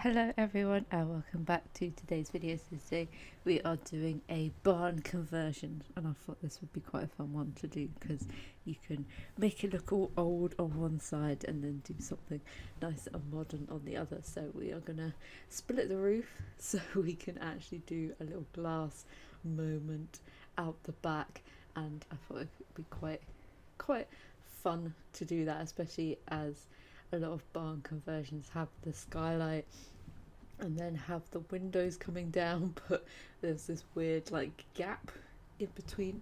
Hello everyone and welcome back to today's video. So today we are doing a barn conversion, and I thought this would be quite a fun one to do because you can make it look all old on one side and then do something nice and modern on the other. So we are going to split the roof so we can actually do a little glass moment out the back, and I thought it would be quite fun to do that, especially as a lot of barn conversions have the skylight and then have the windows coming down, but there's this weird like gap in between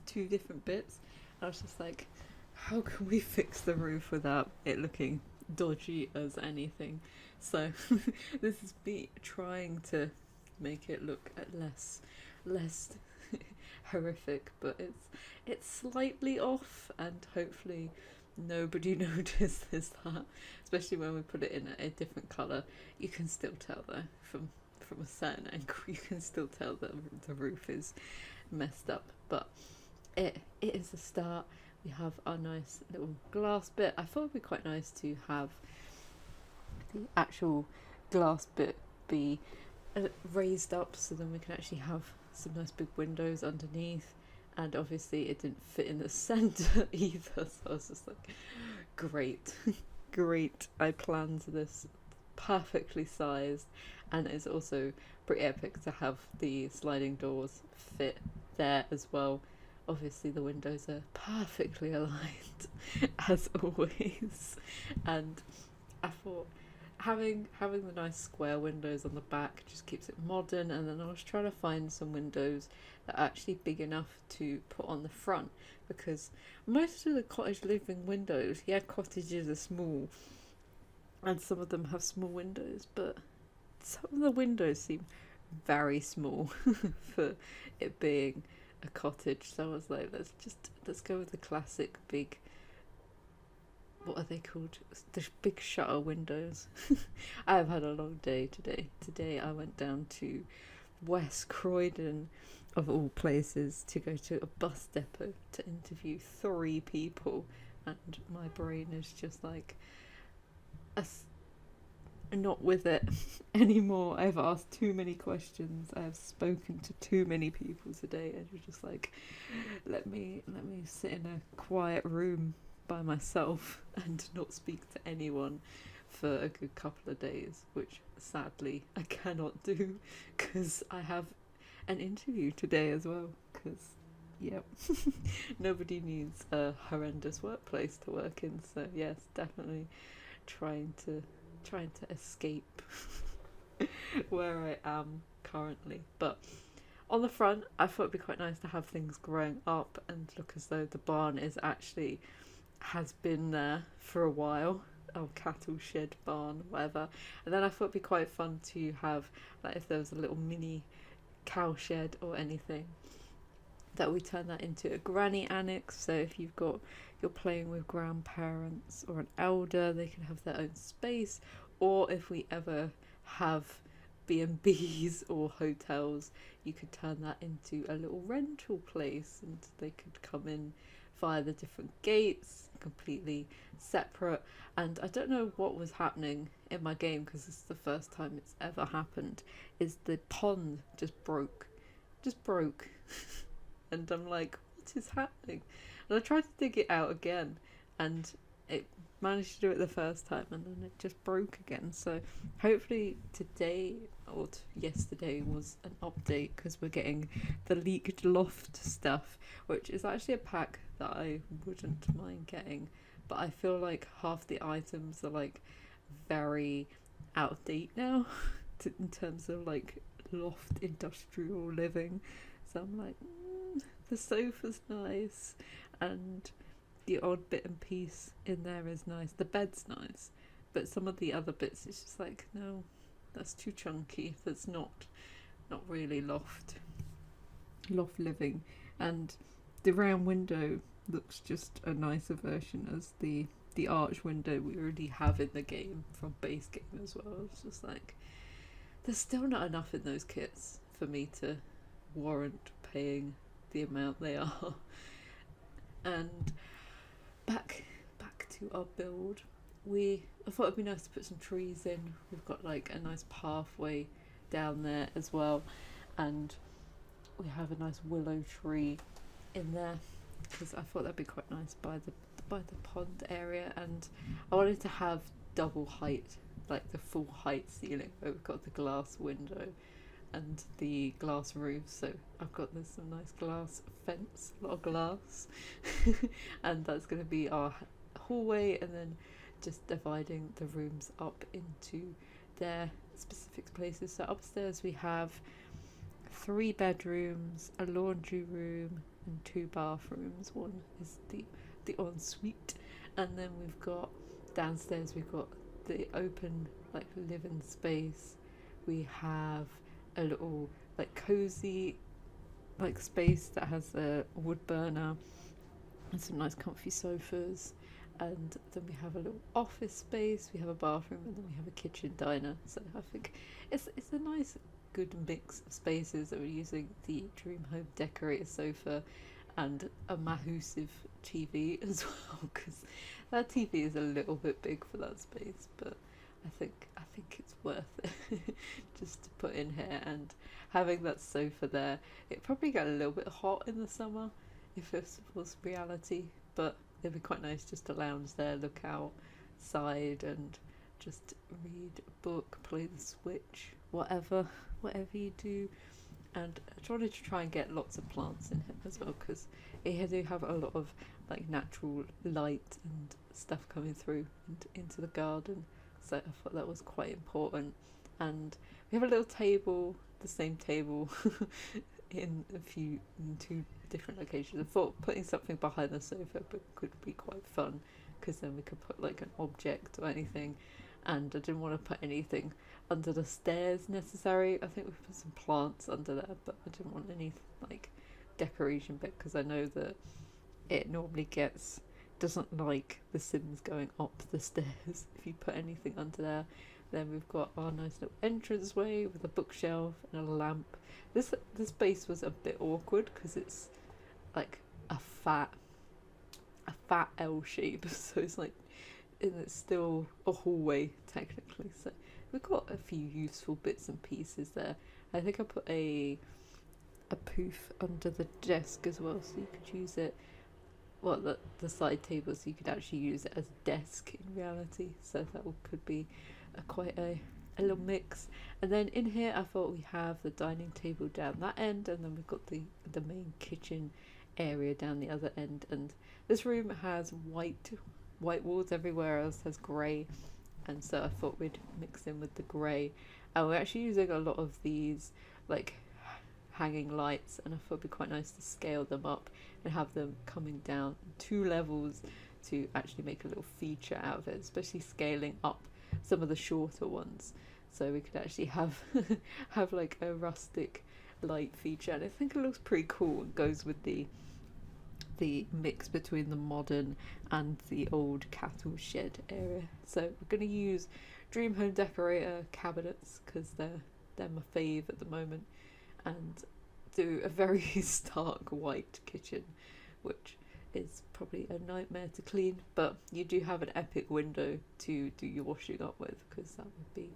two different bits. I was just like, how can we fix the roof without it looking dodgy as anything? So this is me trying to make it look less horrific, but it's slightly off, and hopefully nobody notices that, especially when we put it in a different colour. You can still tell though, from a certain angle, you can still tell that the roof is messed up, but it is a start. We have our nice little glass bit. I thought it'd be quite nice to have the actual glass bit be raised up, so then we can actually have some nice big windows underneath. And obviously it didn't fit in the centre either, so I was just like, great. I planned this perfectly sized, and it's also pretty epic to have the sliding doors fit there as well. Obviously the windows are perfectly aligned as always, and I thought having the nice square windows on the back just keeps it modern. And then I was trying to find some windows that are actually big enough to put on the front, because most of the cottage living windows, yeah, cottages are small and some of them have small windows, but some of the windows seem very small for it being a cottage. So I was like, let's go with the classic big, what are they called? The big shutter windows. I've had a long day today. Today I went down to West Croydon, of all places, to go to a bus depot to interview 3 people, and my brain is just like not with it anymore. I've asked too many questions, I have spoken to too many people today, and you're just like, let me sit in a quiet room by myself and not speak to anyone for a good couple of days, which sadly I cannot do because I have an interview today as well, because yep, nobody needs a horrendous workplace to work in. So yes, definitely trying to escape where I am currently. But on the front, I thought it'd be quite nice to have things growing up and look as though the barn has been there for a while. Oh, cattle shed, barn, whatever. And then I thought it'd be quite fun to have, like, if there was a little mini cow shed or anything, that we turn that into a granny annex. So if you're playing with grandparents or an elder, they can have their own space. Or if we ever have B&Bs or hotels, you could turn that into a little rental place, and they could come in via the different gates, completely separate. And I don't know what was happening in my game, because this is the first time it's ever happened, is the pond just broke and I'm like, what is happening? And I tried to dig it out again, and it managed to do it the first time, and then it just broke again. So hopefully today or yesterday was an update, because we're getting the leaked loft stuff, which is actually a pack that I wouldn't mind getting, but I feel like half the items are like very out of date now in terms of like loft industrial living. So I'm like, the sofa's nice, and the odd bit and piece in there is nice, the bed's nice, but some of the other bits, it's just like, no, that's too chunky, that's not really loft living. And the round window looks just a nicer version as the arch window we already have in the game from base game as well. It's just like, there's still not enough in those kits for me to warrant paying the amount they are. And back to our build. I thought it'd be nice to put some trees in. We've got like a nice pathway down there as well, and we have a nice willow tree in there because I thought that'd be quite nice by the pond area, and I wanted to have double height, like the full height ceiling where we've got the glass window and the glass roof. So I've got this some nice glass fence, a lot of glass, and that's going to be our hallway, and then just dividing the rooms up into their specific places. So upstairs we have 3 bedrooms, a laundry room and 2 bathrooms. One is the ensuite, and then we've got downstairs we've got the open like living space. We have a little like cozy like space that has a wood burner and some nice comfy sofas, and then we have a little office space, we have a bathroom, and then we have a kitchen diner. So I think it's a nice good mix of spaces that we're using the Dream Home Decorator sofa and a massive TV as well, because that TV is a little bit big for that space, but I think it's worth it just to put in here. And having that sofa there, it probably get a little bit hot in the summer if it was reality, but it'd be quite nice just to lounge there, look outside and just read a book, play the Switch, whatever you do. And I wanted to try and get lots of plants in here as well, because here they have a lot of like natural light and stuff coming through into the garden, so I thought that was quite important. And we have a little table, the same table in 2 different locations. I thought putting something behind the sofa could be quite fun, because then we could put like an object or anything, and I didn't want to put anything under the stairs necessary. I think we put some plants under there, but I didn't want any like decoration bit, because I know that it normally doesn't like the Sims going up the stairs if you put anything under there. Then we've got our nice little entranceway with a bookshelf and a lamp. This space was a bit awkward because it's like a fat L shape, so it's like, and it's still a hallway technically. So we've got a few useful bits and pieces there. I think I put a poof under the desk as well, so you could use it. Well, the side table, so you could actually use it as a desk in reality. So that could be quite a little mix. And then in here, I thought we have the dining table down that end, and then we've got the main kitchen area down the other end. And this room has white walls, everywhere else has grey, and so I thought we'd mix in with the grey. And we're actually using a lot of these like hanging lights, and I thought it'd be quite nice to scale them up and have them coming down 2 levels to actually make a little feature out of it, especially scaling up some of the shorter ones, so we could actually have have like a rustic light feature. And I think it looks pretty cool and goes with the mix between the modern and the old cattle shed area. So we're going to use Dream Home Decorator cabinets because they're my fave at the moment, and do a very stark white kitchen, which is probably a nightmare to clean, but you do have an epic window to do your washing up with, because that would be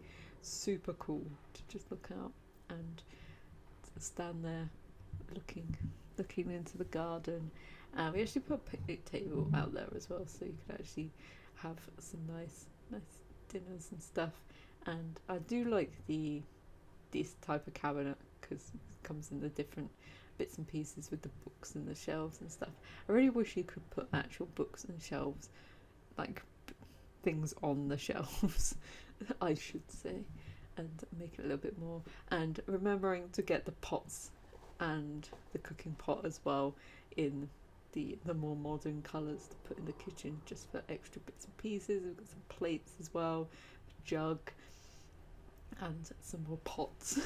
super cool to just look out and stand there looking into the garden. We actually put a picnic table out there as well, so you could actually have some nice dinners and stuff. And I do like this type of cabinet because it comes in the different bits and pieces with the books and the shelves and stuff. I really wish you could put actual books and shelves, like things on the shelves, I should say, and make it a little bit more. And remembering to get the pots and the cooking pot as well in the more modern colours to put in the kitchen, just for extra bits and pieces. We've got some plates as well, a jug, and some more pots.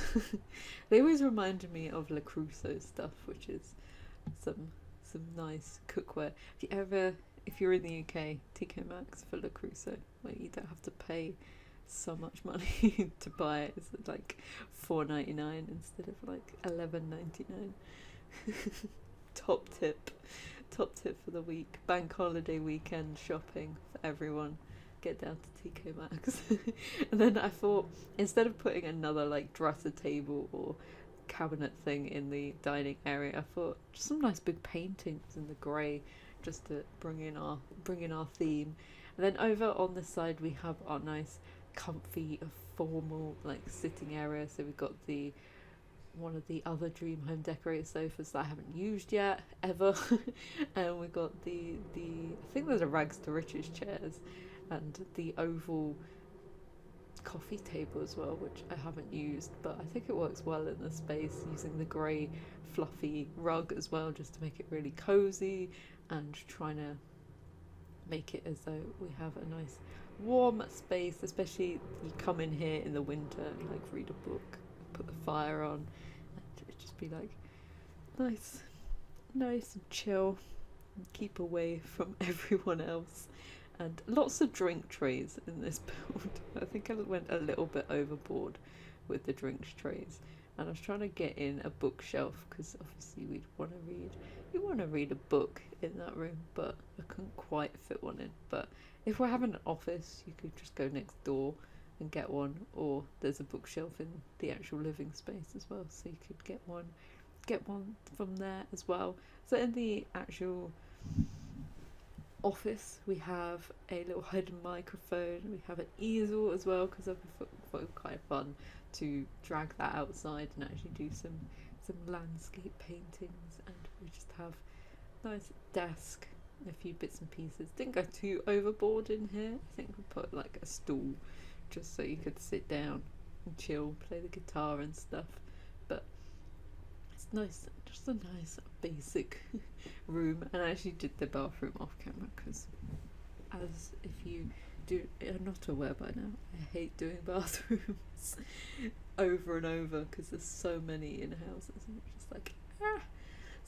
They always reminded me of Le Crusoe stuff, which is some nice cookware. If you're in the UK, TK Maxx for Le Crusoe, where you don't have to pay so much money to buy it. It's like $4.99 instead of like $11.99. Top tip for the week. Bank holiday weekend shopping for everyone. get down to TK Maxx. And then I thought, instead of putting another like dresser table or cabinet thing in the dining area, I thought just some nice big paintings in the grey, just to bring in our theme. And then over on the side we have our nice comfy formal like sitting area. So we've got the one of the other dream home decorator sofas that I haven't used yet ever. And we've got the I think there's a rags to riches chairs and the oval coffee table as well, which I haven't used, but I think it works well in the space, using the grey fluffy rug as well, just to make it really cozy, and trying to make it as though we have a nice warm space, especially you come in here in the winter and like read a book, put the fire on, and it just be like nice and chill, and keep away from everyone else. And lots of drink trays in this build. I think I went a little bit overboard with the drink trays, and I was trying to get in a bookshelf because obviously we want to read a book in that room, but I couldn't quite fit one in. But if we're having an office, you could just go next door and get one, or there's a bookshelf in the actual living space as well, so you could get one from there as well. So in the actual office we have a little hidden microphone, we have an easel as well, because I thought it was quite fun to drag that outside and actually do some landscape paintings. And we just have a nice desk, a few bits and pieces. Didn't go too overboard in here. I think we put like a stool just so you could sit down and chill, play the guitar and stuff. But it's nice, just a nice basic room. And I actually did the bathroom off camera because, as if you are not aware by now, I hate doing bathrooms over and over because there's so many in houses, and it's just like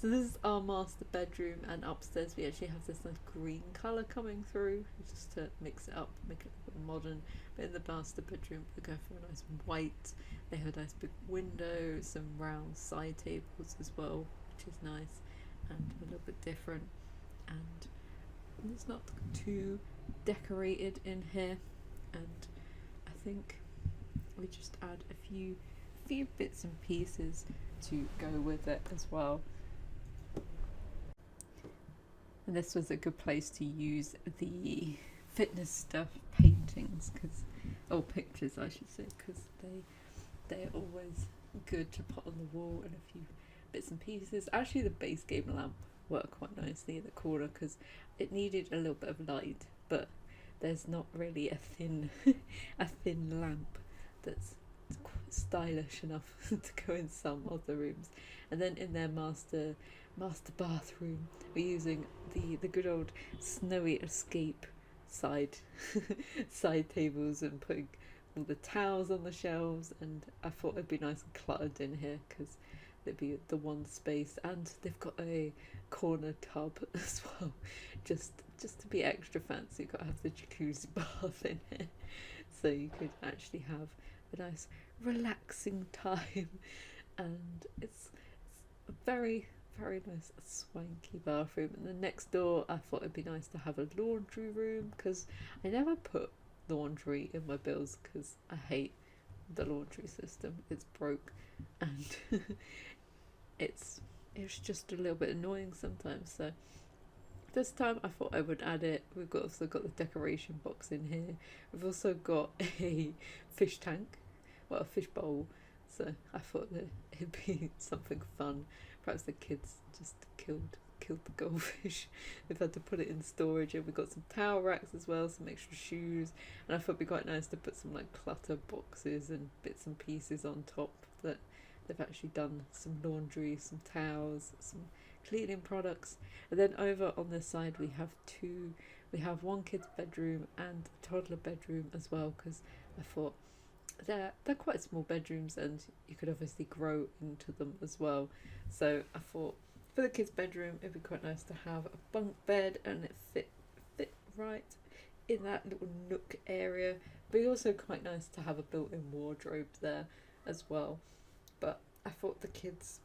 So this is our master bedroom, and upstairs we actually have this nice green colour coming through just to mix it up, make it a bit modern. But in the master bedroom we go for a nice white. They have a nice big window, some round side tables as well, which is nice and a little bit different, and it's not too decorated in here. And I think we just add a few bits and pieces to go with it as well. And this was a good place to use the fitness stuff paintings, or pictures I should say, because they're always good to put on the wall, and a few bits and pieces. Actually the base game lamp worked quite nicely in the corner because it needed a little bit of light, but there's not really a thin lamp that's quite stylish enough to go in some of the rooms. And then in their master bathroom we're using the good old Snowy Escape side tables, and putting all the towels on the shelves. And I thought it'd be nice and cluttered in here because there'd be the one space, and they've got a corner tub as well, just to be extra fancy. You've got to have the jacuzzi bath in here, so you could actually have a nice relaxing time. And it's a very nice swanky bathroom. And then next door I thought it'd be nice to have a laundry room, because I never put laundry in my bills because I hate the laundry system. It's broke, and it's just a little bit annoying sometimes. So this time I thought I would add it. We've also got the decoration box in here. We've also got a fish tank, well, a fish bowl. So I thought that it'd be something fun. Perhaps the kids just killed the goldfish. They've had to put it in storage. And we've got some towel racks as well, some extra shoes. And I thought it'd be quite nice to put some like clutter boxes and bits and pieces on top, that they've actually done some laundry, some towels, some cleaning products. And then over on this side we have one kid's bedroom and a toddler bedroom as well, because I thought they're quite small bedrooms and you could obviously grow into them as well. So I thought for the kids' bedroom it'd be quite nice to have a bunk bed, and it fit right in that little nook area. But also quite nice to have a built-in wardrobe there as well. But I thought the kids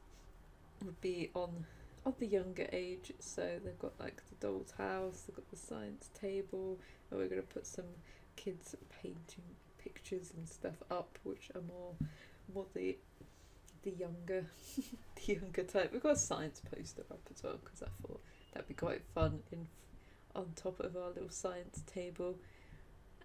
would be on of the younger age, so they've got like the doll's house, they've got the science table, and we're going to put some kids painting pictures and stuff up, which are more the younger the younger type. We've got a science poster up as well because I thought that'd be quite fun on top of our little science table.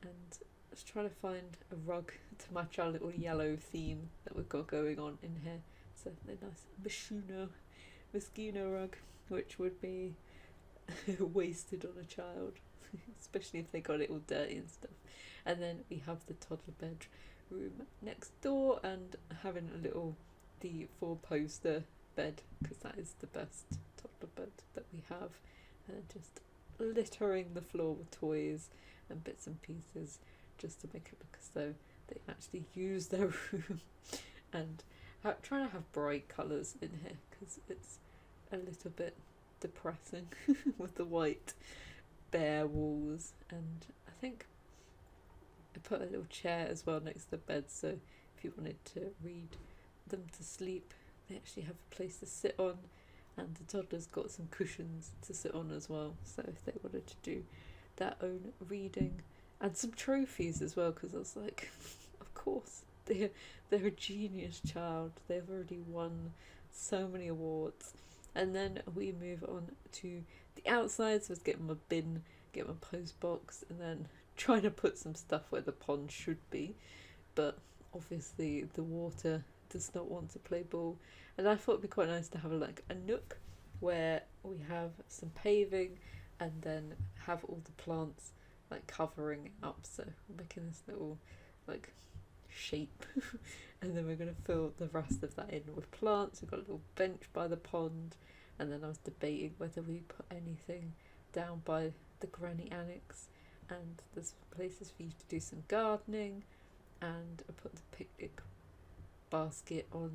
And I was trying to find a rug to match our little yellow theme that we've got going on in here. So a nice Moschino rug, which would be wasted on a child, especially if they got it all dirty and stuff. And then we have the toddler bedroom next door, and having the 4-poster bed, because that is the best toddler bed that we have, and just littering the floor with toys and bits and pieces just to make it look as though they actually use their room. And trying to have bright colours in here because it's a little bit depressing with the white bare walls. And I think I put a little chair as well next to the bed, so if you wanted to read them to sleep, they actually have a place to sit on, and the toddler's got some cushions to sit on as well, so if they wanted to do their own reading. And some trophies as well, because I was like, of course, they're a genius child, they've already won so many awards. And then we move on to the outside, so I was getting my bin, get my post box, and then trying to put some stuff where the pond should be, but obviously the water does not want to play ball. And I thought it'd be quite nice to have a nook where we have some paving and then have all the plants covering it up, so we're making this little shape and then we're going to fill the rest of that in with plants. We've got a little bench by the pond, and then I was debating whether we put anything down by the granny annex, and there's places for you to do some gardening, and I put the picnic basket on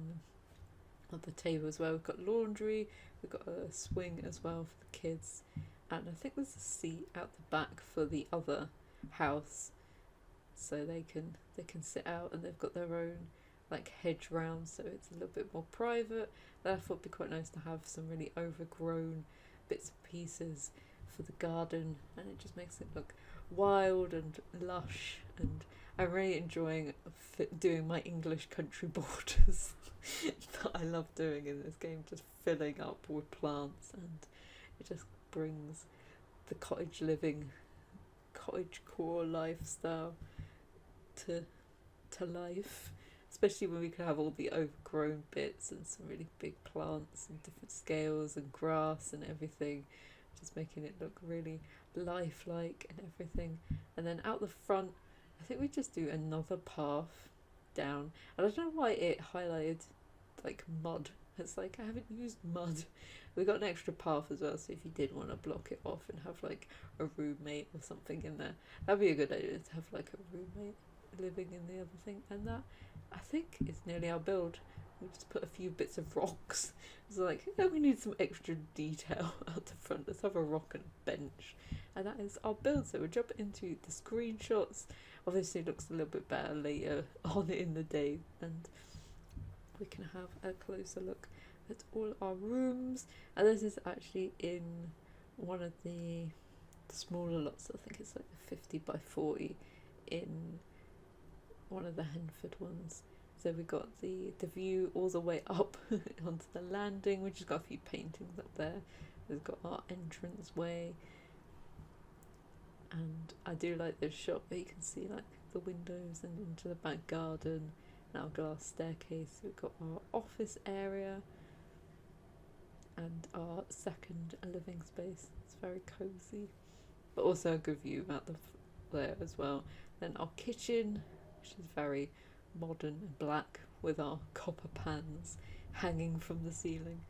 the table as well. We've got laundry, we've got a swing as well for the kids, and I think there's a seat out the back for the other house, so they can sit out, and they've got their own hedge round, so it's a little bit more private. But I thought it'd be quite nice to have some really overgrown bits and pieces for the garden, and it just makes it look wild and lush. And I'm really enjoying doing my English country borders that I love doing in this game, just filling up with plants, and it just brings the cottage core lifestyle to life, especially when we can have all the overgrown bits and some really big plants and different scales and grass and everything, just making it look really lifelike and everything. And then out the front, I think we just do another path down, and I don't know why it highlighted mud. It's I haven't used mud. We got an extra path as well, so if you did want to block it off and have a roommate or something in there, that'd be a good idea to have a roommate living in the other thing. And that, I think, is nearly our build. We just put a few bits of rocks. It's we need some extra detail out the front. Let's have a rock and a bench. And that is our build. So we'll jump into the screenshots. Obviously it looks a little bit better later on in the day, and we can have a closer look at all our rooms. And this is actually in one of the smaller lots. I think it's the 50 by 40 in one of the Henford ones. So we got the view all the way up onto the landing, which has got a few paintings up there. We've got our entrance way, and I do like this shot where you can see the windows and into the back garden and our glass staircase. We've got our office area and our second living space. It's very cozy, but also a good view out there as well. Then our kitchen, which is very modern and black with our copper pans hanging from the ceiling.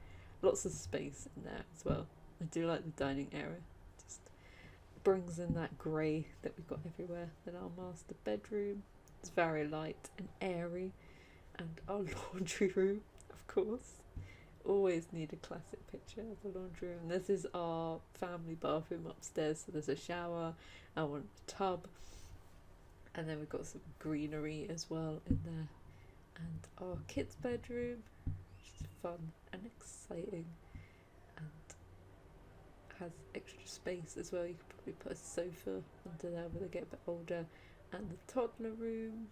Lots of space in there as well. I do like the dining area, just brings in that grey that we've got everywhere. Then our master bedroom, it's very light and airy, and our laundry room, of course. Always need a classic picture of the laundry room. This is our family bathroom upstairs, so there's a shower and one tub, and then we've got some greenery as well in there. And our kids' bedroom, which is fun and exciting. And has extra space as well. You could probably put a sofa under there when they get a bit older. And the toddler room,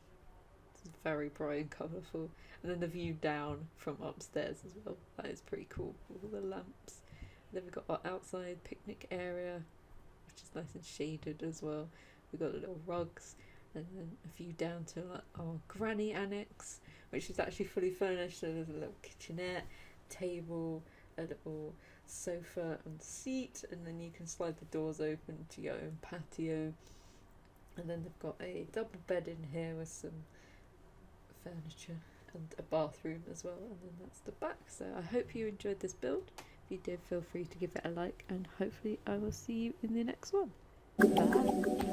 it's very bright and colourful. And then the view down from upstairs as well, that is pretty cool, with all the lamps. And then we've got our outside picnic area, which is nice and shaded as well. We've got the little rugs, and then a view down to like our granny annex, which is actually fully furnished. So there's a little kitchenette, table, a little sofa and seat, and then you can slide the doors open to your own patio. And then they've got a double bed in here with some furniture and a bathroom as well, and then that's the back. So I hope you enjoyed this build. If you did, feel free to give it a like, and hopefully I will see you in the next one. Bye.